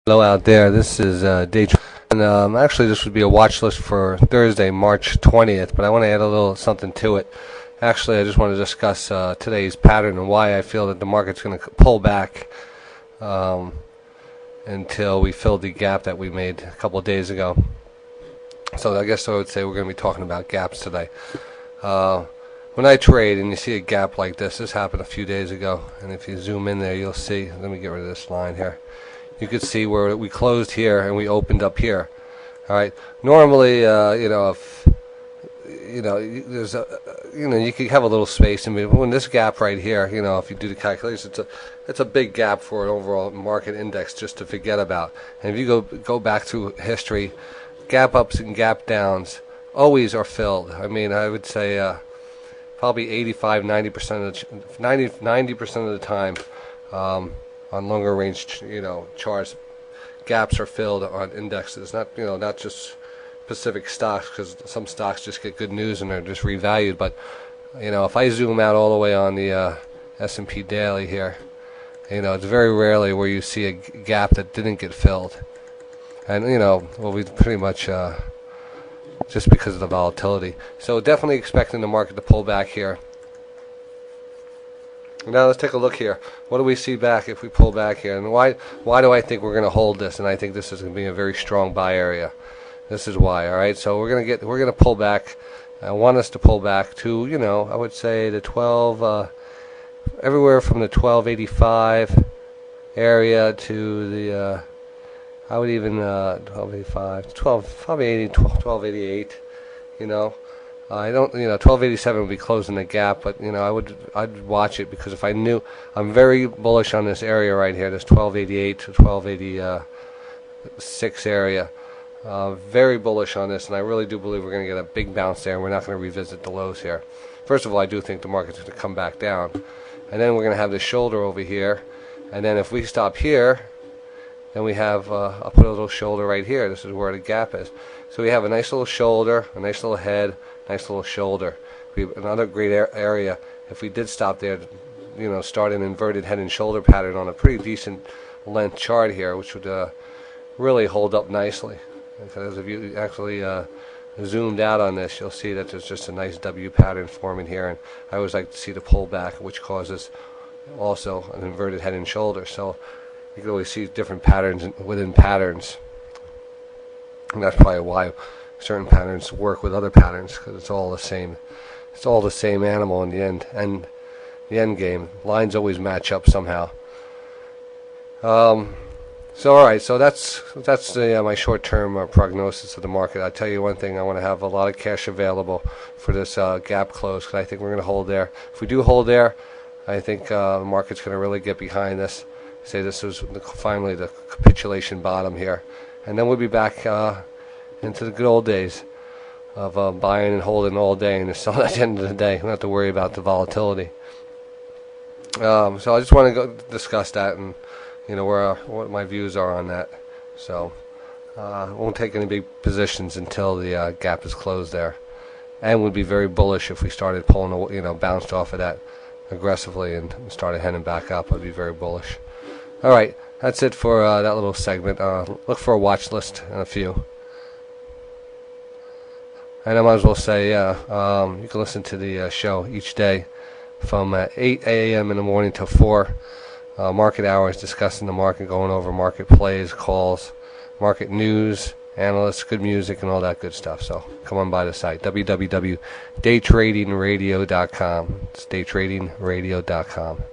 Hello out there. This is DayTrader, and actually this would be a watch list for Thursday, March 20th, but I want to add a little something to it. Actually, I just want to discuss today's pattern and why I feel that the market's going to pull back until we fill the gap that we made a couple of days ago. So I guess I would say we're going to be talking about gaps today. When I trade and you see a gap like this happened a few days ago, and if you zoom in there, you'll see. Let me get rid of this line here. You could see where we closed here and we opened up here. All right. Normally, if there's you could have a little space in between. When this gap right here, if you do the calculation, it's a big gap for an overall market index just to forget about. And if you go back through history, gap ups and gap downs always are filled. I mean, I would say probably 90% of the time. On longer range, charts, gaps are filled on indexes. Not just specific stocks, because some stocks just get good news and they're just revalued. But if I zoom out all the way on the S&P daily here, it's very rarely where you see a gap that didn't get filled. And we pretty much just because of the volatility. So definitely expecting the market to pull back here. Now let's take a look here. What do we see back if we pull back here? And why do I think we're going to hold this? And I think this is going to be a very strong buy area. This is why. All right. So we're going to pull back. I want us to pull back to I would say the 12, everywhere from the 1285 area to the I would even 1285, 1288. I don't, 1287 would be closing the gap, but I'd watch it, because if I knew, I'm very bullish on this area right here, this 1288 to 1286 area. Very bullish on this, and I really do believe we're going to get a big bounce there, and we're not going to revisit the lows here. First of all, I do think the market's going to come back down, and then we're going to have this shoulder over here, and then if we stop here, then we have, I'll put a little shoulder right here. This is where the gap is. So we have a nice little shoulder, a nice little head, nice little shoulder. Another great area. If we did stop there, start an inverted head and shoulder pattern on a pretty decent length chart here, which would really hold up nicely. Because if you actually zoomed out on this, you'll see that there's just a nice W pattern forming here. And I always like to see the pullback, which causes also an inverted head and shoulder. So you can always see different patterns within patterns. And that's probably why certain patterns work with other patterns, because it's all the same. It's all the same animal in the end. And the end game lines always match up somehow. So all right. So that's my short-term prognosis of the market. I tell you one thing: I want to have a lot of cash available for this gap close, because I think we're going to hold there. If we do hold there, I think the market's going to really get behind this. Say this was finally the capitulation bottom here, and then we'll be back into the good old days of buying and holding all day and selling at the end of the day. We don't have to worry about the volatility. So I just want to go discuss that, and what my views are on that. So I won't take any big positions until the gap is closed there, and would be very bullish if we started pulling, bounced off of that aggressively and started heading back up. I'd be very bullish. All right, that's it for that little segment. Look for a watch list and a few. And I might as well say, you can listen to the show each day from 8 a.m. in the morning till 4 market hours, discussing the market, going over market plays, calls, market news, analysts, good music, and all that good stuff. So come on by the site, www.daytradingradio.com. It's daytradingradio.com.